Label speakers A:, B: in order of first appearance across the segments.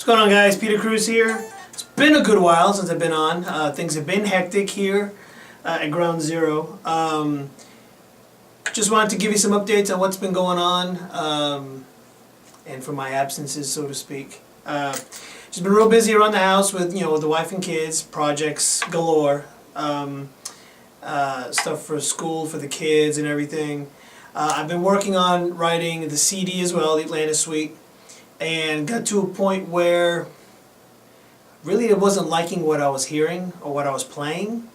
A: What's going on, guys? Peter Cruz here. It's been a good while since I've been on. Things have been hectic here at Ground Zero. Just wanted to give you some updates on what's been going on and for my absences, so to speak. Just been real busy around the house with with the wife and kids, projects galore, stuff for school for the kids and everything. I've been working on writing the CD as well, the Atlantis Suite, and got to a point where really I wasn't liking what I was hearing or what I was playing.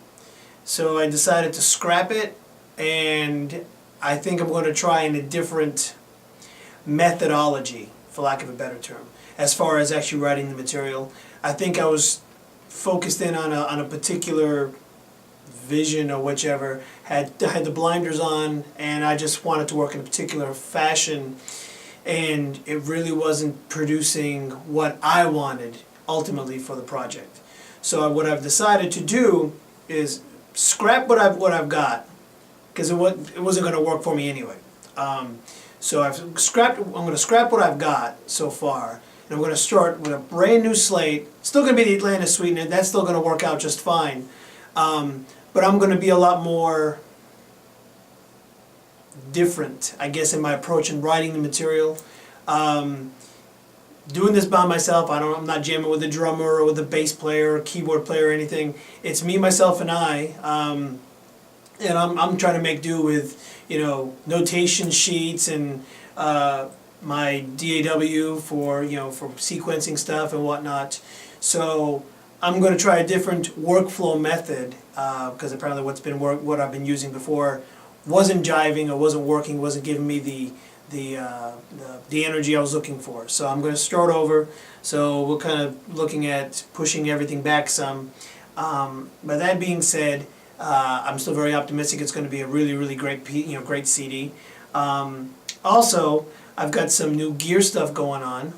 A: So I decided to scrap it, and I think I'm going to try in a different methodology, for lack of a better term, as far as actually writing the material. I think I was focused in on a particular vision or whichever, had the blinders on, and I just wanted to work in a particular fashion, and it really wasn't producing what I wanted ultimately for the project. So what I've decided to do is scrap what I've got, because it wasn't going to work for me anyway. So I'm going to scrap what I've got so far, and I'm going to start with a brand new slate. Still going to be the Atlantis Suite, and that's still going to work out just fine. But I'm going to be a lot more different, I guess, in my approach in writing the material. Doing this by myself, I'm not jamming with a drummer or with a bass player or keyboard player or anything. It's me, myself, and I. And I'm trying to make do with notation sheets and my DAW for for sequencing stuff and whatnot. So I'm going to try a different workflow method because apparently what I've been using before wasn't jiving or wasn't working, wasn't giving me the energy I was looking for. So I'm going to start over. So we're kind of looking at pushing everything back some. But that being said, I'm still very optimistic. It's going to be a really great great CD. Also, I've got some new gear stuff going on.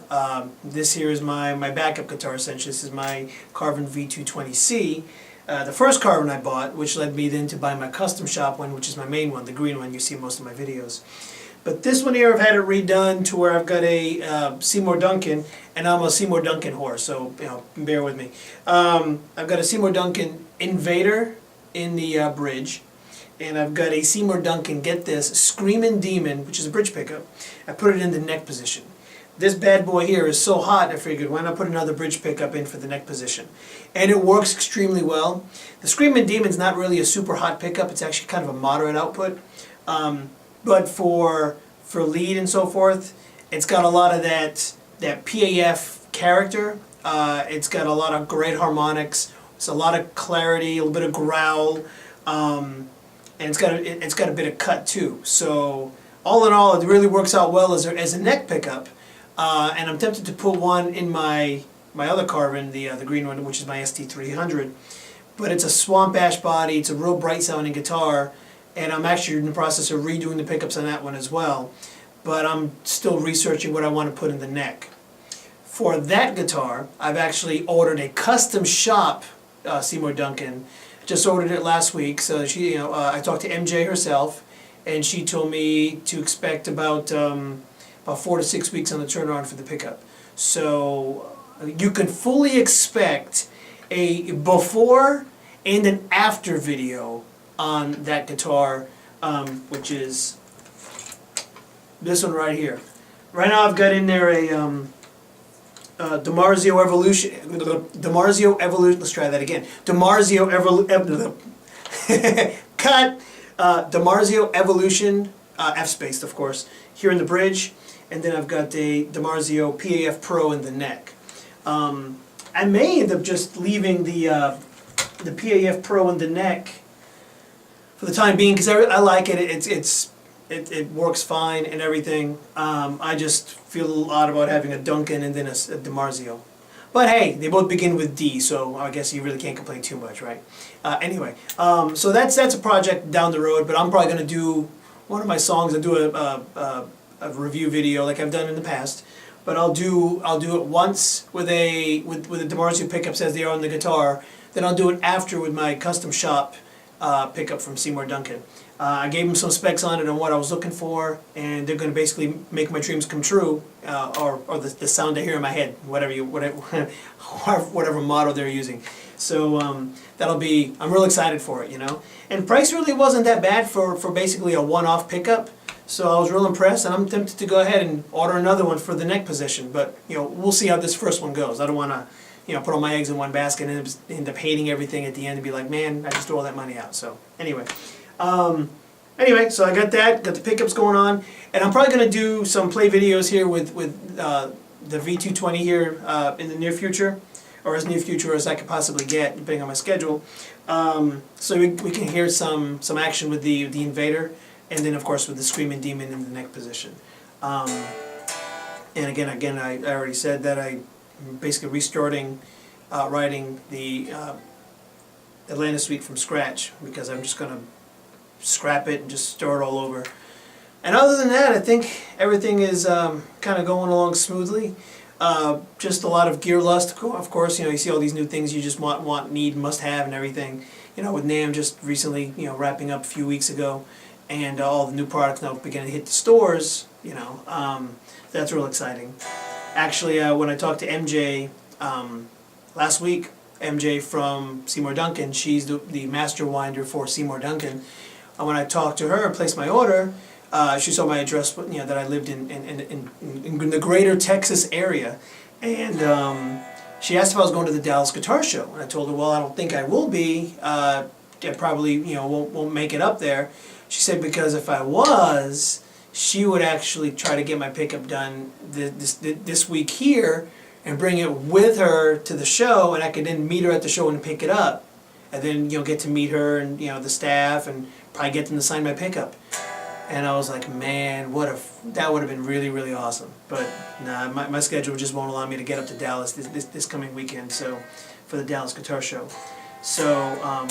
A: This here is my backup guitar, essentially. This is my Carvin V220C. The first Carvin I bought, which led me then to buy my Custom Shop one, which is my main one, the green one you see in most of my videos. But this one here, I've had it redone to where I've got a Seymour Duncan, and I'm a Seymour Duncan whore, so bear with me. I've got a Seymour Duncan Invader in the bridge, and I've got a Seymour Duncan, get this, Screamin' Demon, which is a bridge pickup. I put it in the neck position. This bad boy here is so hot, I figured, why not put another bridge pickup in for the neck position? And it works extremely well. The Screamin' Demon's not really a super hot pickup, it's actually kind of a moderate output. But for lead and so forth, it's got a lot of that PAF character. It's got a lot of great harmonics. It's a lot of clarity, a little bit of growl, and it's got a bit of cut too. So all in all, it really works out well as a neck pickup. And I'm tempted to put one in my other Carvin, the green one, which is my ST300. But it's a swamp ash body. It's a real bright sounding guitar. And I'm actually in the process of redoing the pickups on that one as well. But I'm still researching what I want to put in the neck. For that guitar, I've actually ordered a Custom Shop Seymour Duncan. Just ordered it last week. So she, I talked to MJ herself, and she told me to expect about 4 to 6 weeks on the turnaround for the pickup. So you can fully expect a before and an after video on that guitar, which is this one right here. Right now I've got in there a DiMarzio Evolution. Let's try that again. DiMarzio cut. DiMarzio Evolution, F-spaced of course, here in the bridge, and then I've got a DiMarzio PAF Pro in the neck. I may end up just leaving the PAF Pro in the neck for the time being, because I like it. It works fine and everything. I just feel a little odd about having a Duncan and then a DiMarzio. But hey, they both begin with D, so I guess you really can't complain too much, right? Anyway, so that's a project down the road. But I'm probably going to do one of my songs. I'll do a review video like I've done in the past. But I'll do it once with the DiMarzio pickups as they are on the guitar. Then I'll do it after with my Custom Shop pickup from Seymour Duncan. I gave them some specs on it and what I was looking for, and they're going to basically make my dreams come true, or the sound I hear in my head, whatever motto they're using. So that'll be, I'm real excited for it, you know. And price really wasn't that bad for basically a one-off pickup. So I was real impressed, and I'm tempted to go ahead and order another one for the neck position. But you know, we'll see how this first one goes. I don't want to, you know, put all my eggs in one basket and end up hating everything at the end and be like, man, I just threw all that money out. So anyway, so I got the pickups going on, and I'm probably going to do some play videos here with the V220 here in the near future, or as near future as I could possibly get, depending on my schedule. So we can hear some action with the Invader, and then of course with the Screaming Demon in the neck position. And again, I already said that I'm basically restarting writing the Atlantis Suite from scratch, because I'm just going to scrap it and just start it all over. And other than that, I think everything is kind of going along smoothly. Just a lot of gear lust, of course. You know, you see all these new things you just want, need, must have, and everything. You know, with NAMM just recently, you know, wrapping up a few weeks ago, and all the new products now beginning to hit the stores. You know, that's real exciting. Actually, when I talked to MJ last week, MJ from Seymour Duncan, she's the master winder for Seymour Duncan. When I talked to her and placed my order, she saw my address, you know, that I lived in the greater Texas area, and she asked if I was going to the Dallas Guitar Show, and I told her, well, I don't think I will be. I probably, you know, won't make it up there. She said because if I was, she would actually try to get my pickup done this week here and bring it with her to the show, and I could then meet her at the show and pick it up, and then, you know, get to meet her and, you know, the staff, and probably get them to sign my pickup. And I was like, man, that would have been really, really awesome. But nah, my schedule just won't allow me to get up to Dallas this coming weekend, so for the Dallas Guitar Show. So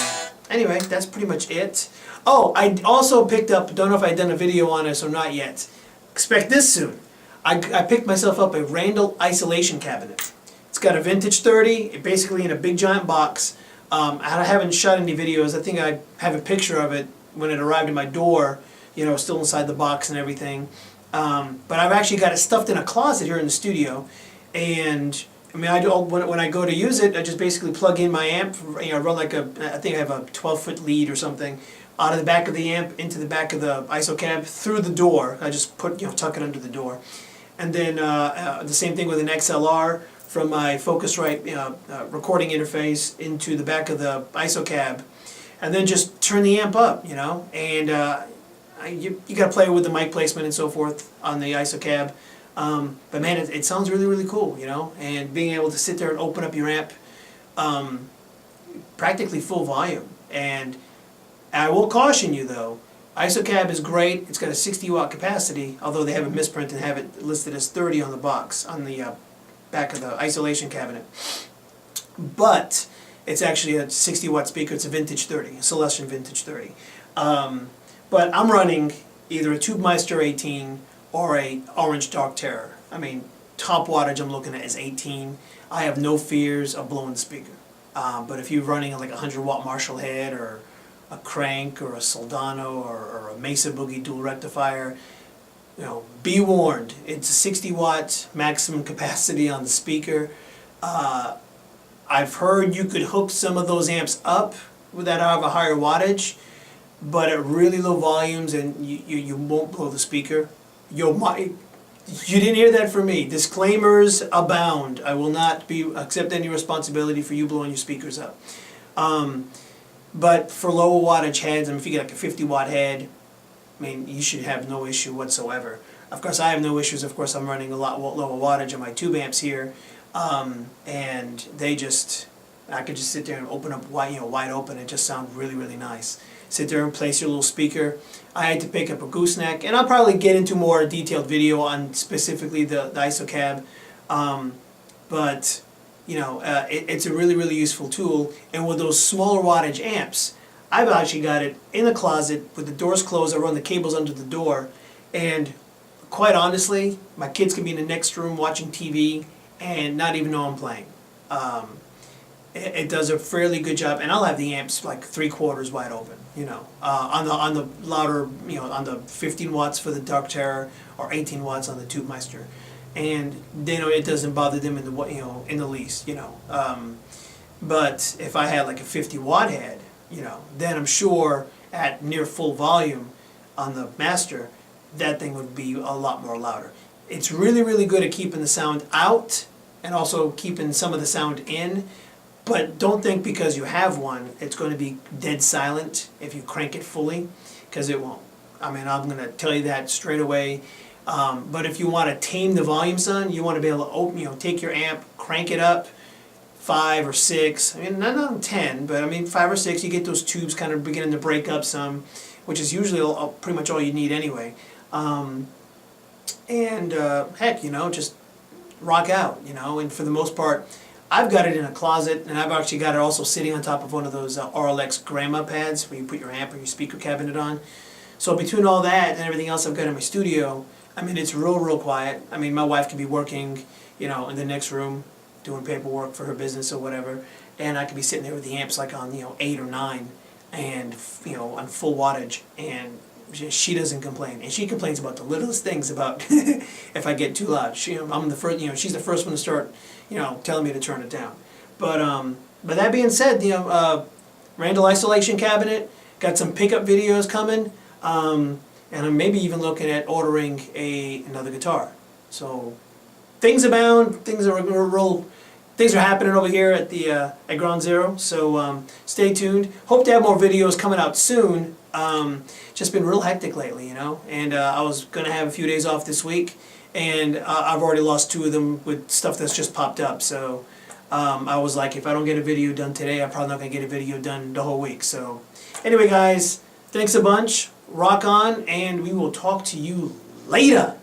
A: anyway, that's pretty much it. Oh, I also picked up, don't know if I've done a video on this or not yet. Expect this soon. I picked myself up a Randall isolation cabinet. It's got a vintage 30, basically in a big giant box. I haven't shot any videos. I think I have a picture of it when it arrived at my door, you know, still inside the box and everything. But I've actually got it stuffed in a closet here in the studio. And I mean, when I go to use it, I just basically plug in my amp. You know, run like I think I have a 12-foot lead or something out of the back of the amp into the back of the IsoCab through the door. I just tuck it under the door. And then the same thing with an XLR from my Focusrite recording interface into the back of the IsoCab, and then just turn the amp up, you know. And you got to play with the mic placement and so forth on the IsoCab. But man, it sounds really, really cool, you know. And being able to sit there and open up your amp practically full volume. And I will caution you though, IsoCab is great. It's got a 60 watt capacity, although they have a misprint and have it listed as 30 on the box, on the back of the isolation cabinet. But it's actually a 60 watt speaker. It's a vintage 30, a Celestion vintage 30. But I'm running either a Tubemeister 18 or a Orange Dark Terror. I mean, top wattage I'm looking at is 18. I have no fears of blowing the speaker. But if you're running like a 100 watt Marshall head, or a Crank, or a Soldano, or a Mesa Boogie dual rectifier, you know, be warned. It's a 60 watt maximum capacity on the speaker. I've heard you could hook some of those amps up that have a higher wattage, but at really low volumes, and you won't blow the speaker. You didn't hear that from me. Disclaimers abound. I will not accept any responsibility for you blowing your speakers up. But for lower wattage heads, I mean, if you get like a 50 watt head, I mean, you should have no issue whatsoever. Of course, I have no issues. Of course, I'm running a lot lower wattage on my tube amps here, and I could just sit there and open up wide open and just sound really, really nice. Sit there and place your little speaker. I had to pick up a gooseneck, and I'll probably get into more detailed video on specifically the IsoCab, but you know, it's a really, really useful tool. And with those smaller wattage amps, I've actually got it in a closet with the doors closed. I run the cables under the door, and quite honestly, my kids can be in the next room watching TV and not even know I'm playing. it does a fairly good job, and I'll have the amps like 3/4 wide open, you know, on the louder, you know, on the 15 watts for the Dark Terror or 18 watts on the Tubemeister, and you know it doesn't bother them in the, you know, in the least, you know. But if I had like a 50-watt head, you know, then I'm sure at near full volume on the master, that thing would be a lot more louder. It's really, really good at keeping the sound out and also keeping some of the sound in. But don't think because you have one, it's going to be dead silent if you crank it fully, because it won't. I mean, I'm going to tell you that straight away. But if you want to tame the volume, son, you want to be able to open, you know, take your amp, crank it up 5 or 6. I mean, not 10, but I mean 5 or 6. You get those tubes kind of beginning to break up some, which is usually pretty much all you need anyway. Heck, you know, just rock out, you know. And for the most part, I've got it in a closet, and I've actually got it also sitting on top of one of those RLX grandma pads where you put your amp or your speaker cabinet on. So between all that and everything else I've got in my studio, I mean, it's real quiet. I mean, my wife could be working, you know, in the next room doing paperwork for her business or whatever, and I could be sitting there with the amps like on, you know, 8 or 9 and, you know, on full wattage, and she doesn't complain, and she complains about the littlest things about if I get too loud. I'm the first, you know, she's the first one to start, you know, telling me to turn it down. But that being said, you know, Randall Isolation Cabinet, got some pickup videos coming, and I'm maybe even looking at ordering another guitar. So things abound, things are happening over here at the at Ground Zero. So stay tuned. Hope to have more videos coming out soon. Just been real hectic lately, you know, and I was gonna have a few days off this week, and I've already lost 2 of them with stuff that's just popped up. So I was like, if I don't get a video done today, I'm probably not gonna get a video done the whole week. So anyway, guys, thanks a bunch. Rock on, and we will talk to you later.